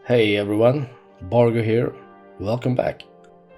Hey everyone, Bargo here, welcome back.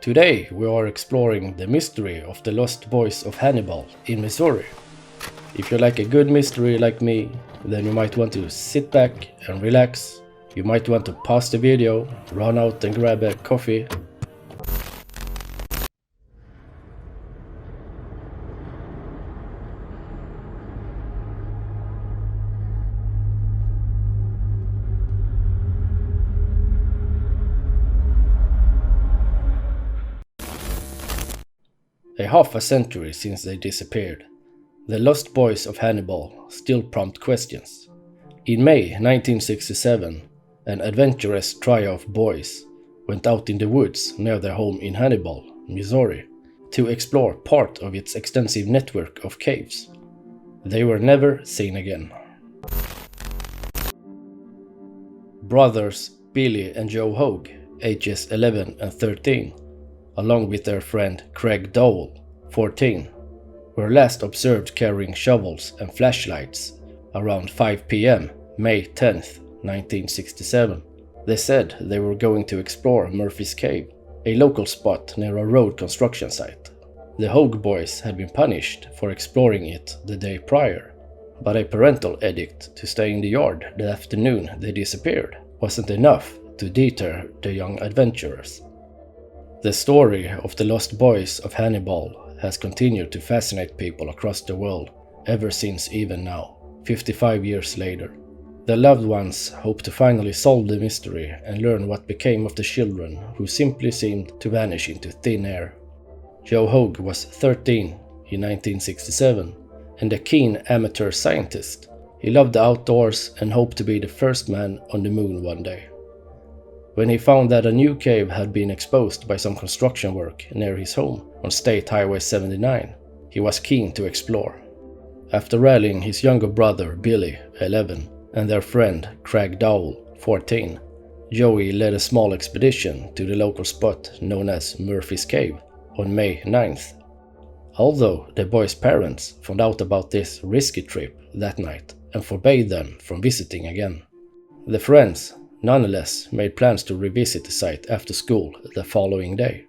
Today we are exploring the mystery of the lost boys of Hannibal in Missouri. If you like a good mystery like me, then you might want to sit back and relax. You might want to pause the video, run out and grab a coffee. A half a century since they disappeared, the lost boys of Hannibal still prompt questions. In May 1967, an adventurous trio of boys went out in the woods near their home in Hannibal, Missouri, to explore part of its extensive network of caves. They were never seen again. Brothers Billy and Joey Hoag, ages 11 and 13, along with their friend Craig Dowell, 14, were last observed carrying shovels and flashlights around 5 p.m. May 10, 1967. They said they were going to explore Murphy's Cave, a local spot near a road construction site. The Hoag boys had been punished for exploring it the day prior, but a parental edict to stay in the yard the afternoon they disappeared wasn't enough to deter the young adventurers. The story of the lost boys of Hannibal has continued to fascinate people across the world ever since, even now, 55 years later. The loved ones hope to finally solve the mystery and learn what became of the children who simply seemed to vanish into thin air. Joey Hoag was 13 in 1967 and a keen amateur scientist. He loved the outdoors and hoped to be the first man on the moon one day. When he found that a new cave had been exposed by some construction work near his home on State Highway 79, he was keen to explore. After rallying his younger brother Billy, 11, and their friend Craig Dowell, 14, Joey led a small expedition to the local spot known as Murphy's Cave on May 9th. Although the boys' parents found out about this risky trip that night and forbade them from visiting again, the friends nonetheless made plans to revisit the site after school the following day.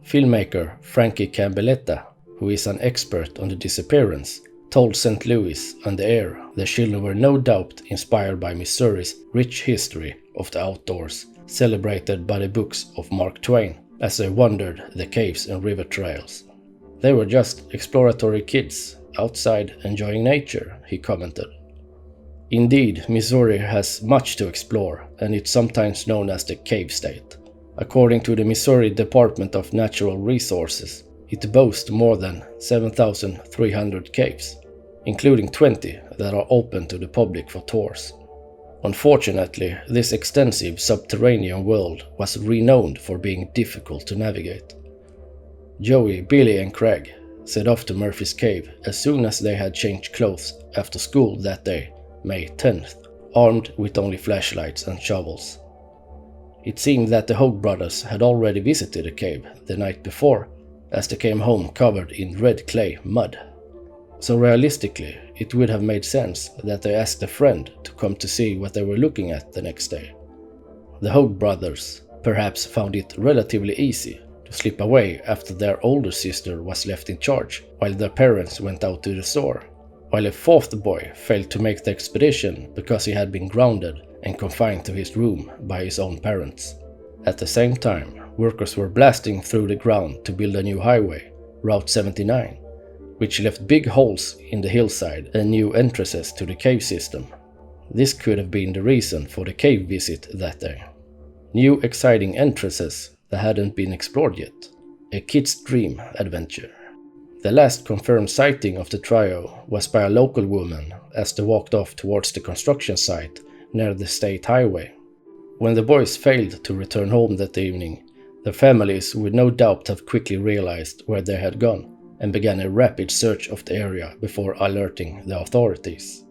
Filmmaker Frankie Campbelletta, who is an expert on the disappearance, told St. Louis on the air the children were no doubt inspired by Missouri's rich history of the outdoors, celebrated by the books of Mark Twain, as they wandered the caves and river trails. They were just exploratory kids, outside enjoying nature, he commented. Indeed, Missouri has much to explore, and it's sometimes known as the Cave State. According to the Missouri Department of Natural Resources, it boasts more than 7,300 caves, including 20 that are open to the public for tours. Unfortunately, this extensive subterranean world was renowned for being difficult to navigate. Joey, Billy and Craig set off to Murphy's Cave as soon as they had changed clothes after school that day, May 10th, armed with only flashlights and shovels. It seemed that the Hoag brothers had already visited the cave the night before, as they came home covered in red clay mud. So realistically, it would have made sense that they asked a friend to come to see what they were looking at the next day. The Hoag brothers perhaps found it relatively easy to slip away after their older sister was left in charge while their parents went out to the store, while a fourth boy failed to make the expedition because he had been grounded and confined to his room by his own parents. At the same time, workers were blasting through the ground to build a new highway, Route 79, which left big holes in the hillside and new entrances to the cave system. This could have been the reason for the cave visit that day. New exciting entrances that hadn't been explored yet. A kid's dream adventure. The last confirmed sighting of the trio was by a local woman as they walked off towards the construction site near the state highway. When the boys failed to return home that evening, their families would no doubt have quickly realized where they had gone and began a rapid search of the area before alerting the authorities.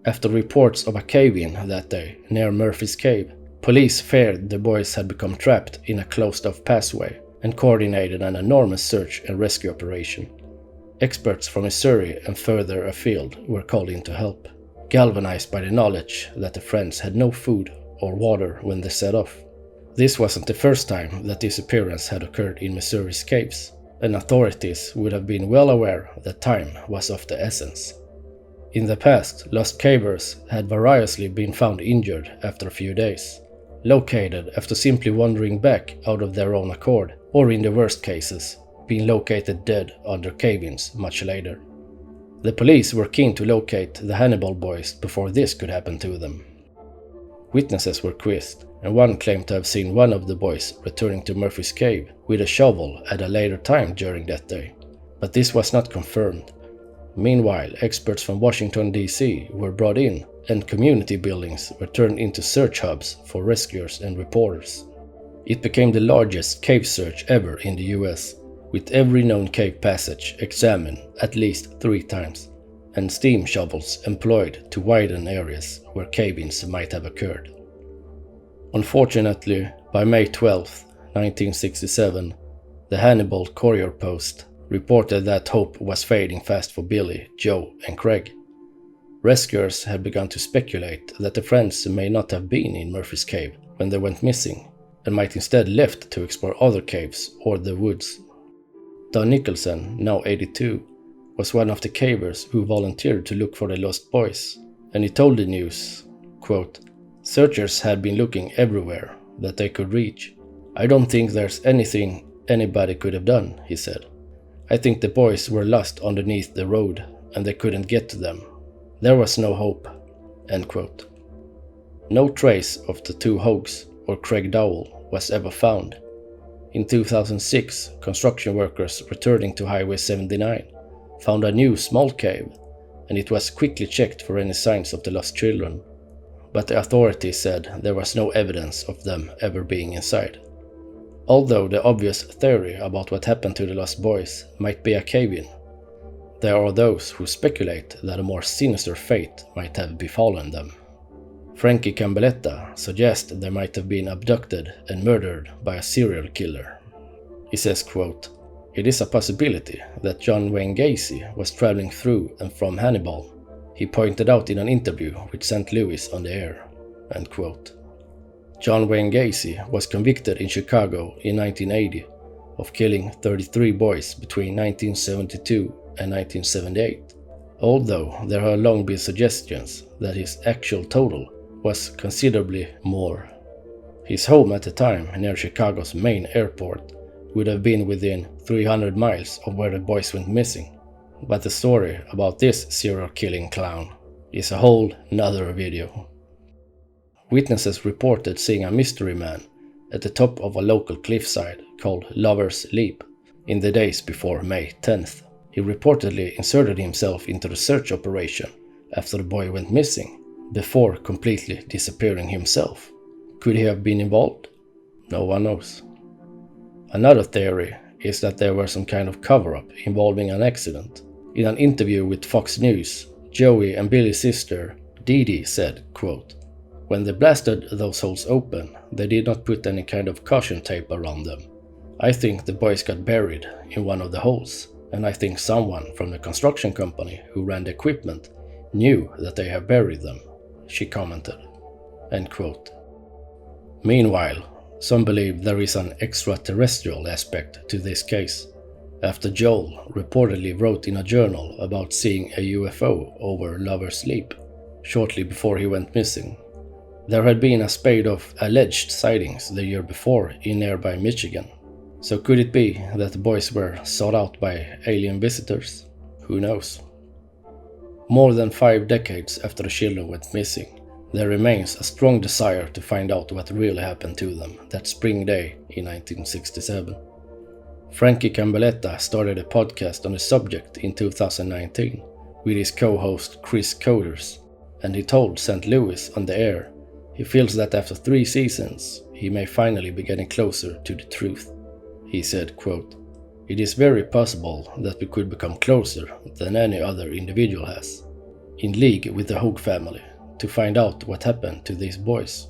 After reports of a cave-in that day near Murphy's Cave, police feared the boys had become trapped in a closed-off passageway and coordinated an enormous search and rescue operation. Experts from Missouri and further afield were called in to help, galvanized by the knowledge that the friends had no food or water when they set off. This wasn't the first time that disappearance had occurred in Missouri's caves, and authorities would have been well aware that time was of the essence. In the past, lost cavers had variously been found injured after a few days, located after simply wandering back out of their own accord, or in the worst cases, being located dead under cave-ins much later. The police were keen to locate the Hannibal boys before this could happen to them. Witnesses were quizzed, and one claimed to have seen one of the boys returning to Murphy's cave with a shovel at a later time during that day, but this was not confirmed. Meanwhile, experts from Washington, D.C. were brought in, and community buildings were turned into search hubs for rescuers and reporters. It became the largest cave search ever in the US, with every known cave passage examined at least 3 times, and steam shovels employed to widen areas where cave-ins might have occurred. Unfortunately, by May 12, 1967, the Hannibal Courier Post reported that hope was fading fast for Billy, Joe, and Craig. Rescuers had begun to speculate that the friends may not have been in Murphy's cave when they went missing, and might instead left to explore other caves or the woods. Don Nicholson, now 82, was one of the cavers who volunteered to look for the lost boys, and he told the news, quote, "Searchers had been looking everywhere that they could reach. I don't think there's anything anybody could have done," he said. "I think the boys were lost underneath the road and they couldn't get to them. There was no hope." End quote. No trace of the 2 Hoags or Craig Dowell was ever found. In 2006, construction workers returning to Highway 79 found a new small cave, and it was quickly checked for any signs of the lost children, but the authorities said there was no evidence of them ever being inside. Although the obvious theory about what happened to the lost boys might be a cave-in, there are those who speculate that a more sinister fate might have befallen them. Frankie Cambelletta suggests they might have been abducted and murdered by a serial killer. He says, quote, "It is a possibility that John Wayne Gacy was traveling through and from Hannibal. He pointed out in an interview with St. Louis on the Air." End quote. John Wayne Gacy was convicted in Chicago in 1980 of killing 33 boys between 1972 and 1978, although there have long been suggestions that his actual total was considerably more. His home at the time, near Chicago's main airport, would have been within 300 miles of where the boys went missing. But the story about this serial killing clown is a whole nother video. Witnesses reported seeing a mystery man at the top of a local cliffside called Lover's Leap in the days before May 10th. He reportedly inserted himself into the search operation after the boy went missing, before completely disappearing himself. Could he have been involved? No one knows. Another theory is that there was some kind of cover-up involving an accident. In an interview with Fox News, Joey and Billy's sister, Dee Dee, said, quote, "When they blasted those holes open, they did not put any kind of caution tape around them. I think the boys got buried in one of the holes, and I think someone from the construction company who ran the equipment knew that they had buried them," she commented. End quote. Meanwhile, some believe there is an extraterrestrial aspect to this case, after Joel reportedly wrote in a journal about seeing a UFO over Lover's Leap shortly before he went missing. There had been a spate of alleged sightings the year before in nearby Michigan, so could it be that the boys were sought out by alien visitors? Who knows? More than 5 decades after the children went missing, there remains a strong desire to find out what really happened to them that spring day in 1967. Frankie Cambelletta started a podcast on the subject in 2019 with his co-host Chris Coders, and he told St. Louis on the Air he feels that after 3 seasons he may finally be getting closer to the truth. He said, quote, "It is very possible that we could become closer than any other individual has, in league with the Hoag family, to find out what happened to these boys."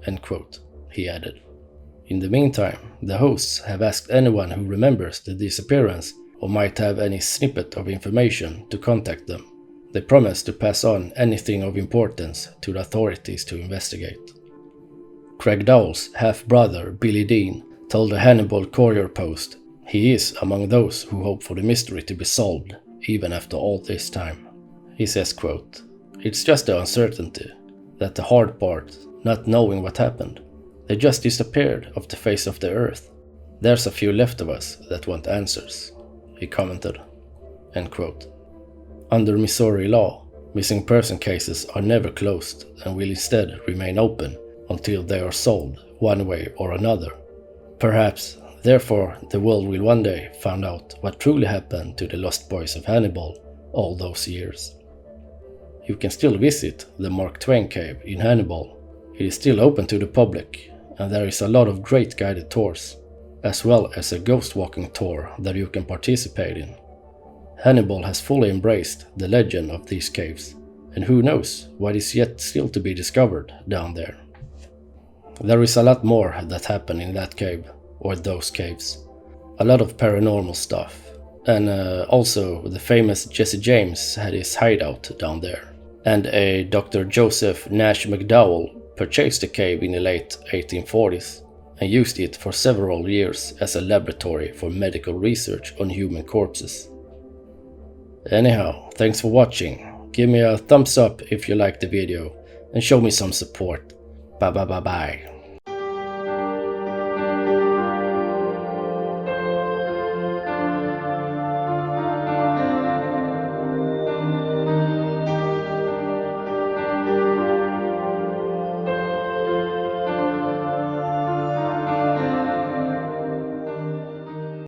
End quote, he added. In the meantime, the hosts have asked anyone who remembers the disappearance or might have any snippet of information to contact them. They promise to pass on anything of importance to the authorities to investigate. Craig Dowell's half-brother Billy Dean told the Hannibal Courier Post he is among those who hope for the mystery to be solved, even after all this time. He says, quote, "It's just the uncertainty, that the hard part, not knowing what happened. They just disappeared off the face of the earth. There's a few left of us that want answers," he commented. End quote. Under Missouri law, missing person cases are never closed and will instead remain open until they are solved one way or another. Perhaps, therefore, the world will one day find out what truly happened to the lost boys of Hannibal all those years. You can still visit the Mark Twain cave in Hannibal. It is still open to the public, and there is a lot of great guided tours, as well as a ghost walking tour that you can participate in. Hannibal has fully embraced the legend of these caves, and who knows what is yet still to be discovered down there. There is a lot more that happened in that cave, or those caves. A lot of paranormal stuff, and also the famous Jesse James had his hideout down there. And a Dr. Joseph Nash McDowell purchased the cave in the late 1840s and used it for several years as a laboratory for medical research on human corpses. Anyhow, thanks for watching. Give me a thumbs up if you liked the video and show me some support. Bye bye bye bye.